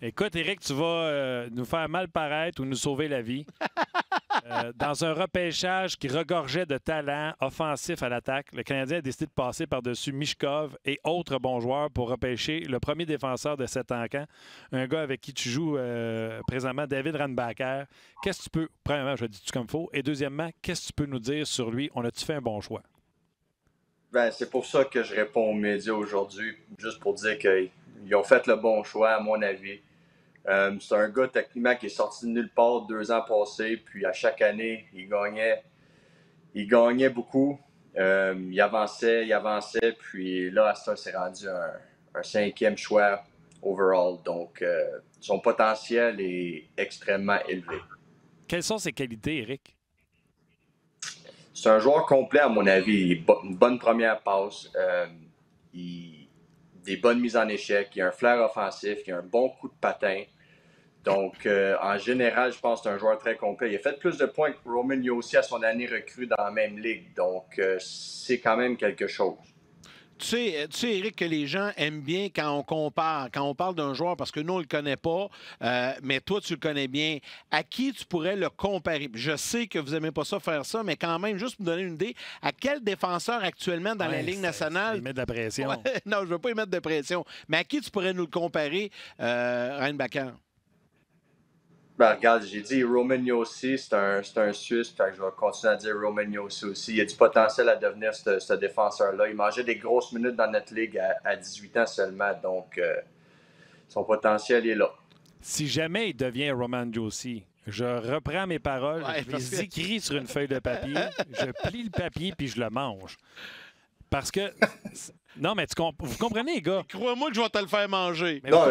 Écoute, Éric, tu vas nous faire mal paraître ou nous sauver la vie. Dans un repêchage qui regorgeait de talent offensif à l'attaque, le Canadien a décidé de passer par-dessus Michkov et autres bons joueurs pour repêcher le premier défenseur de 7 ans, un gars avec qui tu joues présentement, David Reinbacker. Qu'est-ce que tu peux, premièrement, je le dis-tu comme faux, et deuxièmement, qu'est-ce que tu peux nous dire sur lui? On a-tu fait un bon choix? Ben, c'est pour ça que je réponds aux médias aujourd'hui, juste pour dire qu'ils ont fait le bon choix, à mon avis. C'est un gars techniquement qui est sorti de nulle part 2 ans passés, puis à chaque année, il gagnait beaucoup. Il avançait, puis là, à ça, c'est rendu un 5e choix overall. Donc, son potentiel est extrêmement élevé. Quelles sont ses qualités, Éric? C'est un joueur complet, à mon avis. Une bonne première passe, des bonnes mises en échec, il a un flair offensif, il a un bon coup de patin. Donc, en général, je pense que c'est un joueur très complet. Il a fait plus de points que Roman Josi à son année recrue dans la même ligue. Donc, c'est quand même quelque chose. Tu sais, Éric, que les gens aiment bien quand on compare, quand on parle d'un joueur, parce que nous, on ne le connaît pas, mais toi, tu le connais bien. À qui tu pourrais le comparer? Je sais que vous n'aimez pas ça faire ça, mais quand même, juste pour me donner une idée, à quel défenseur actuellement dans la Ligue nationale... Il met de la pression. Ouais, non, je ne veux pas y mettre de pression. Mais à qui tu pourrais nous le comparer, Reinbacker? Ben, regarde, j'ai dit Roman Josi, c'est un Suisse, fait que je vais continuer à dire Roman Josi aussi. Il a du potentiel à devenir ce défenseur-là. Il mangeait des grosses minutes dans notre ligue à 18 ans seulement, donc son potentiel est là. Si jamais il devient Roman Josi, je reprends mes paroles, je les écris sur une feuille de papier, je plie le papier puis je le mange. Parce que... Non, mais vous comprenez, les gars? Crois-moi que je vais te le faire manger. Mais non,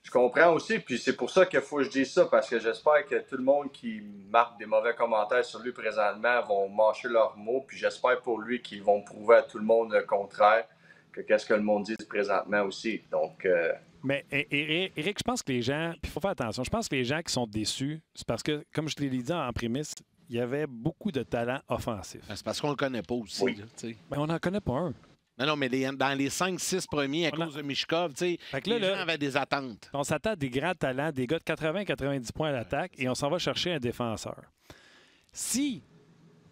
je comprends aussi, puis c'est pour ça qu'il faut que je dise ça, parce que j'espère que tout le monde qui marque des mauvais commentaires sur lui présentement vont mâcher leurs mots, puis j'espère pour lui qu'ils vont prouver à tout le monde le contraire, que qu'est-ce que le monde dit présentement aussi. Donc... Mais Éric, je pense que les gens, puis il faut faire attention, je pense que les gens qui sont déçus, c'est parce que, comme je te l'ai dit en prémisse, il y avait beaucoup de talent offensif. C'est parce qu'on le connaît pas aussi. Oui. Là, on n'en connaît pas un. Non, mais dans les 5-6 premiers, à cause de Michkov, les gens avaient des attentes. On s'attend à des grands talents, des gars de 80-90 points à l'attaque, et on s'en va chercher un défenseur. Si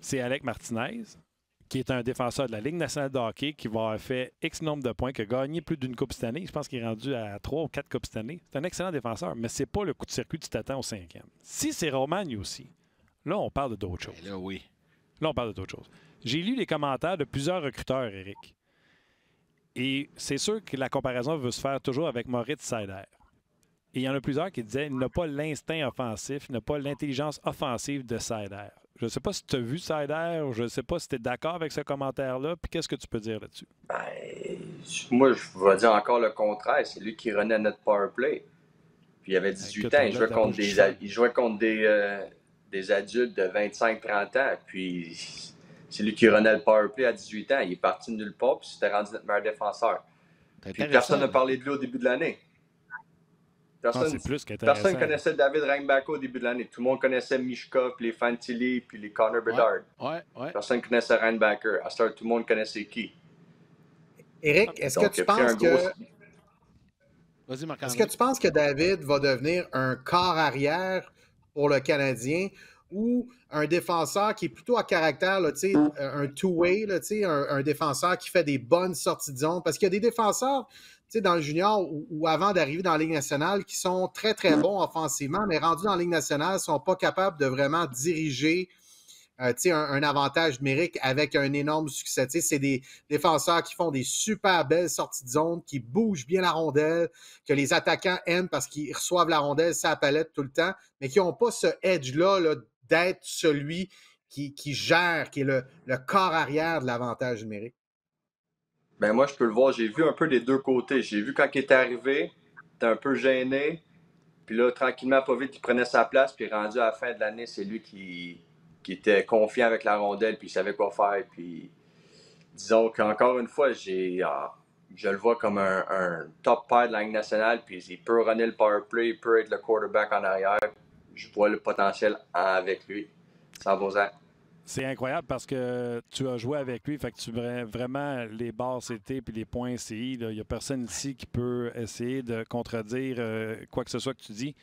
c'est Alec Martinez, qui est un défenseur de la Ligue nationale de hockey, qui va avoir fait X nombre de points, qui a gagné plus d'une coupe cette année, je pense qu'il est rendu à 3 ou 4 coupes cette année, c'est un excellent défenseur, mais c'est pas le coup de circuit que tu t'attends au 5e. Si c'est Roman aussi, là, on parle d'autre chose. Là, oui. Là, on parle d'autre chose. J'ai lu les commentaires de plusieurs recruteurs, Éric. Et c'est sûr que la comparaison veut se faire toujours avec Moritz Seider. Et il y en a plusieurs qui disaient qu'il n'a pas l'instinct offensif, il n'a pas l'intelligence offensive de Seider. Je ne sais pas si tu as vu Seider, je ne sais pas si tu es d'accord avec ce commentaire-là, puis qu'est-ce que tu peux dire là-dessus? Ben, moi, je vais dire encore le contraire. C'est lui qui renaît notre power play. Puis il avait 18 ans, il jouait contre des adultes de 25-30 ans. Puis c'est lui qui renaît le power play à 18 ans. Il est parti de nulle part, puis c'était rendu notre meilleur défenseur. Puis personne n'a parlé de lui au début de l'année. Personne ne connaissait David Reinbacker au début de l'année. Tout le monde connaissait Michkov, puis les Fantilli, puis les Connor Bedard. Ouais. Personne ne connaissait Reinbacker. À ce temps, tout le monde connaissait qui? Éric, est-ce que tu penses que... Vas-y, Marc-André. Est-ce que tu penses que David va devenir un corps arrière pour le Canadien ou un défenseur qui est plutôt à caractère, là, un two-way, là, un défenseur qui fait des bonnes sorties de zone? Parce qu'il y a des défenseurs dans le junior ou avant d'arriver dans la Ligue nationale qui sont très, très bons offensivement, mais rendus dans la Ligue nationale, ne sont pas capables de vraiment diriger un avantage numérique avec un énorme succès. C'est des défenseurs qui font des super belles sorties de zone, qui bougent bien la rondelle, que les attaquants aiment parce qu'ils reçoivent la rondelle sur la palette tout le temps, mais qui n'ont pas ce edge-là là, d'être celui qui gère, qui est le corps arrière de l'avantage numérique. Ben moi, je peux le voir. J'ai vu un peu des deux côtés. J'ai vu quand il était arrivé, il était un peu gêné. Puis là, tranquillement, pas vite, il prenait sa place. Puis rendu à la fin de l'année, c'est lui qui était confiant avec la rondelle. Puis il savait quoi faire. Puis disons qu'encore une fois, je le vois comme un top pair de la Ligue nationale. Puis il peut runner le power play, il peut être le quarterback en arrière. Je vois le potentiel avec lui. 100%. C'est incroyable parce que tu as joué avec lui. Fait que tu vraiment les barres CT puis les points CI. Il n'y a personne ici qui peut essayer de contredire quoi que ce soit que tu dis.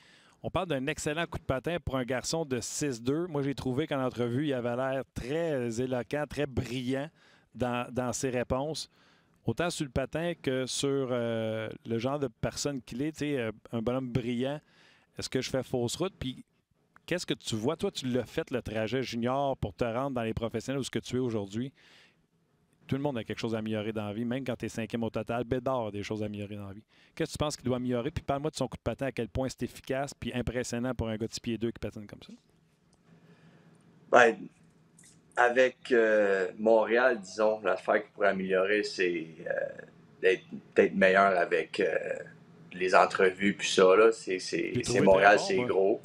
On parle d'un excellent coup de patin pour un garçon de 6'2". Moi, j'ai trouvé qu'en entrevue, il avait l'air très éloquent, très brillant dans ses réponses. Autant sur le patin que sur le genre de personne qu'il est. Un bonhomme brillant. Est-ce que je fais fausse route? Puis qu'est-ce que tu vois? Toi, tu l'as fait le trajet junior pour te rendre dans les professionnels où ce que tu es aujourd'hui. Tout le monde a quelque chose à améliorer dans la vie, même quand tu es 5e au total. Bédard a des choses à améliorer dans la vie. Qu'est-ce que tu penses qu'il doit améliorer? Puis parle-moi de son coup de patin, à quel point c'est efficace puis impressionnant pour un gars de 6 pieds 2 qui patine comme ça. Ben, avec Montréal, disons, l'affaire qu'il pourrait améliorer, c'est d'être peut-être meilleur avec les entrevues puis ça. Là. C'est Montréal, bon, c'est gros.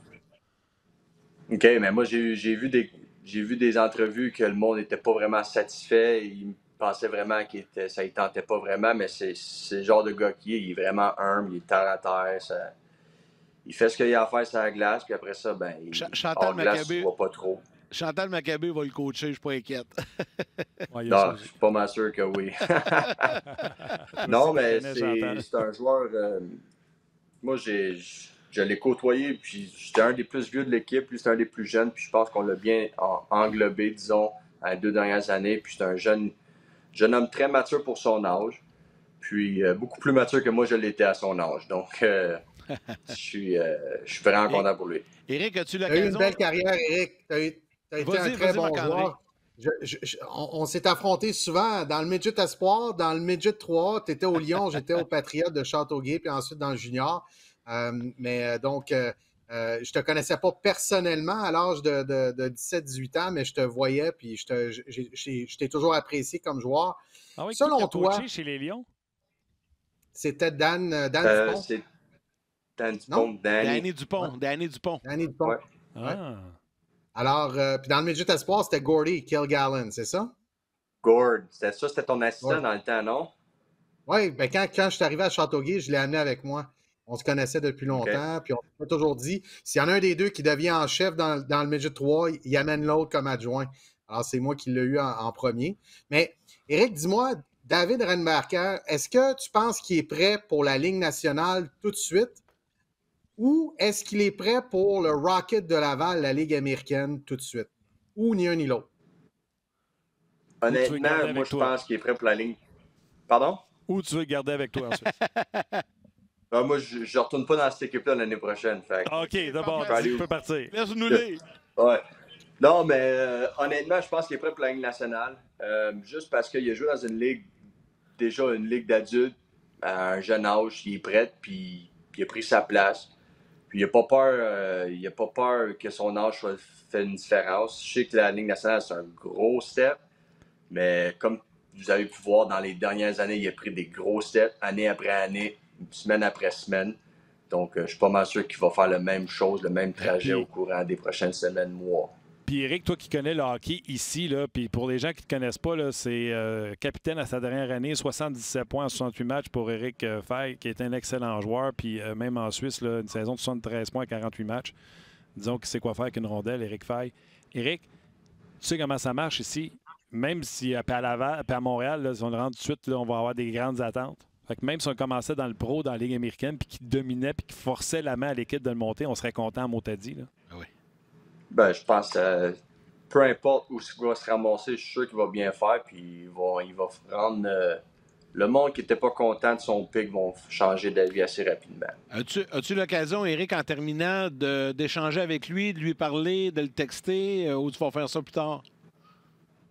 OK, mais moi, j'ai vu des entrevues que le monde n'était pas vraiment satisfait. Il pensait vraiment que ça ne tentait pas vraiment, mais c'est le genre de gars qui est. Il est vraiment humble, il est terre à terre. Il fait ce qu'il a à faire sur la glace, puis après ça, ben, hors glace, il ne voit pas trop. Chantal Maccabé va le coacher, je ne suis pas inquiète. Ouais, non, je suis pas mal sûr que oui. Non, mais c'est un joueur... moi, je l'ai côtoyé, puis j'étais un des plus vieux de l'équipe, lui, c'est un des plus jeunes, puis je pense qu'on l'a bien englobé, disons, dans les 2 dernières années. Puis c'est un jeune homme très mature pour son âge, puis beaucoup plus mature que moi, je l'étais à son âge. Donc, je suis vraiment content pour lui. Éric, as-tu l'occasion? Tu as eu une belle carrière, Éric. Tu as été un très bon joueur. On s'est affrontés souvent dans le midget espoir, dans le midget 3. Tu étais au Lyon, j'étais au Patriote de Châteauguay, puis ensuite dans le junior. Donc, je te connaissais pas personnellement à l'âge de 17-18 ans, mais je te voyais, puis je t'ai toujours apprécié comme joueur. Ah oui, selon qui t'a toi, coaché chez les Lions? C'était Dan Dupont. C'est Dan Dupont. Danny Dupont. Ouais. Danny Dupont. Danny Dupont. Ouais. Ah. Alors, puis dans le midget espoir, c'était Gordy Kilgallen, c'est ça? Gord. C'était ton assistant dans le temps, non? Oui, ben quand je suis arrivé à Châteauguay, je l'ai amené avec moi. On se connaissait depuis longtemps, puis on s'est toujours dit, s'il y en a un des deux qui devient en chef dans le midget 3, il amène l'autre comme adjoint. Alors, c'est moi qui l'ai eu en premier. Mais, Éric, dis-moi, David Rennemarker, est-ce que tu penses qu'il est prêt pour la Ligue nationale tout de suite? Ou est-ce qu'il est prêt pour le Rocket de Laval, la Ligue américaine, tout de suite? Ou ni un ni l'autre? Honnêtement, moi, je pense qu'il est prêt pour la Ligue. Pardon? Ou tu veux le garder avec toi ensuite? Moi, je ne retourne pas dans cette équipe-là l'année prochaine. Fait. OK, d'abord, tu peux partir. Laisse-nous-les. Ouais. Non, mais honnêtement, je pense qu'il est prêt pour la Ligue nationale. Juste parce qu'il a joué dans une ligue, déjà une ligue d'adultes, à un jeune âge, il est prêt, puis il a pris sa place. Puis il n'a pas peur que son âge fait une différence. Je sais que la Ligue nationale, c'est un gros step, mais comme vous avez pu voir dans les dernières années, il a pris des gros steps, année après année, semaine après semaine. Donc, je suis pas mal sûr qu'il va faire la même chose, le même trajet au courant des prochaines semaines, mois. Puis Éric, toi qui connais le hockey ici, là, puis pour les gens qui ne te connaissent pas, là, c'est capitaine à sa dernière année, 77 points en 68 matchs pour Éric Fay, qui est un excellent joueur. Puis même en Suisse, là, une saison de 73 points à 48 matchs. Disons qu'il sait quoi faire avec une rondelle, Éric Fay. Éric, tu sais comment ça marche ici? Même si à Laval, à Montréal, là, si on le rentre tout de suite, là, on va avoir des grandes attentes. Fait que même si on commençait dans le pro, dans la Ligue américaine, puis qui dominait, puis qui forçait la main à l'équipe de le monter, on serait content à Motadi. Oui. Ben, je pense que peu importe où il va se ramasser, je suis sûr qu'il va bien faire, puis il va rendre le monde qui n'était pas content de son pic vont changer d'avis assez rapidement. As-tu l'occasion, Éric, en terminant, d'échanger avec lui, de lui parler, de le texter, ou tu vas faire ça plus tard?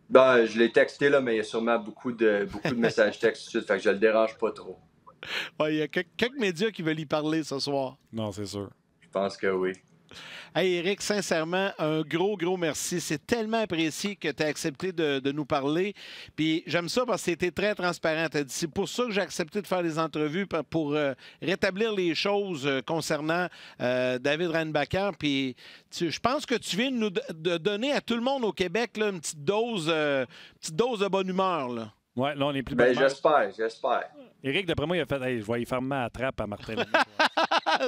Ben, je l'ai texté, là, mais il y a sûrement beaucoup de messages textes tout de suite, fait que je le dérange pas trop. Ouais, il y a quelques médias qui veulent y parler ce soir. Non, c'est sûr. Je pense que oui. Hey, Éric, sincèrement, un gros merci. C'est tellement apprécié que tu as accepté de nous parler. Puis j'aime ça parce que tu été très transparent. Tu as dit, c'est pour ça que j'ai accepté de faire des entrevues pour rétablir les choses concernant David Rennebacker. Puis je pense que tu viens de donner à tout le monde au Québec là, une petite dose de bonne humeur. Là. Ouais, là, on est plus ben, j'espère. Éric, d'après moi, il a fait hey, je vais y faire ma trappe à Martin.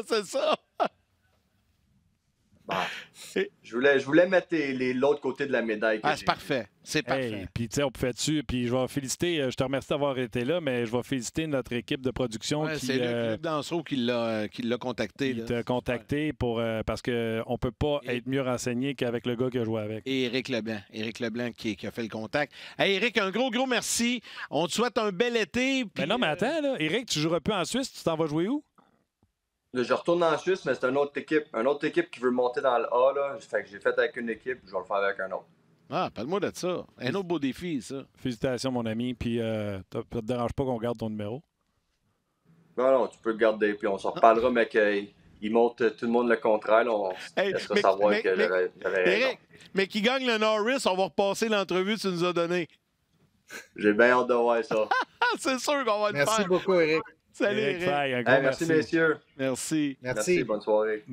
C'est ça. Bon. Je voulais mettre l'autre côté de la médaille. Ah, c'est parfait. C'est parfait. Hey, puis, tu sais, on peut faire dessus. Puis, je vais féliciter, je te remercie d'avoir été là, mais je vais féliciter notre équipe de production Ouais, qui. c'est Luc Dansereau qui l'a contacté. Il t'a contacté parce qu'on ne peut pas être mieux renseigné qu'avec le gars qui a joué avec. Et Éric Leblanc. Éric Leblanc qui a fait le contact. Hey, Éric, un gros merci. On te souhaite un bel été. Mais non, mais attends, là. Éric, tu joueras plus en Suisse. Tu t'en vas jouer où? Là, je retourne en Suisse, mais c'est une autre équipe. Une autre équipe qui veut monter dans le A. Là. Fait que j'ai fait avec une équipe, je vais le faire avec un autre. Ah, parle-moi de ça. Un autre beau défi, ça. Félicitations, mon ami. Puis, ça te dérange pas qu'on garde ton numéro? Non, tu peux le garder. Puis on s'en reparlera, mais qu'il montre tout le monde le contraire. Là, on laissera savoir que j'avais raison. Éric, mais qui gagne le Norris, on va repasser l'entrevue que tu nous as donnée. J'ai bien hâte de voir ça. C'est sûr qu'on va le faire. Merci beaucoup, Éric. Salut, Éric Éric. Faye, un gros Merci, messieurs. Merci. Merci, bonne soirée.